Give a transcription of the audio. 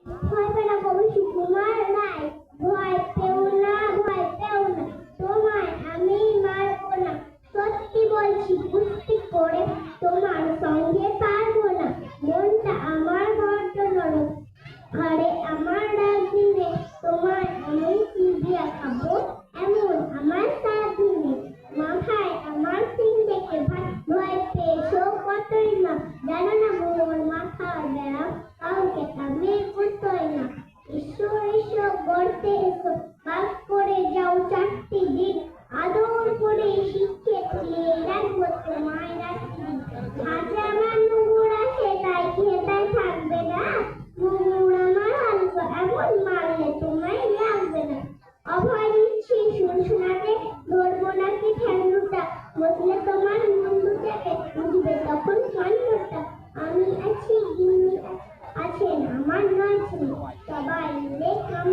ভয় পেও না কবি সুকুমার রায়, ভয় পেও না, ভয় পেও না, তোমায় আমি মারবো না, সত্যি বলছি কুস্তি করে তোমার সঙ্গে পারবো না, মনটা আমার বড্ড নরম, ঘরে আমার ডাক দিলে তোমায় আমি চিবিয়ে খাবো, এমন আমার সাধু নেই, মাথায় আমার সিং দেখে ভাই ভয় পেয়েছো কতই না, জানো না মোর মাথা ব্যায়াম কাউকে আমি করতোই না, ঈশ্বর ঈশ্বর গড়তে এসো বাস করে যাও 4টি দিন, আদর করে শিখিয়ে রাখবো তোমায় রাখি, আজ আমার নুপুর আছে তাই খেতায় থাকবে না, নুপুর আমার হালকা এমন মারলে তোমায় লাগবে না, অভয় দিচ্ছি শুনশোনাতে ধরবো নাকি ঠ্যাংরুটা, বসলে তোমার মুন্ডু থেকে বুঝবে তখন কান্ডটা, আমি আছি গিন্নি আছেন আমার নয় ছেলে, সবাই মিলে কাম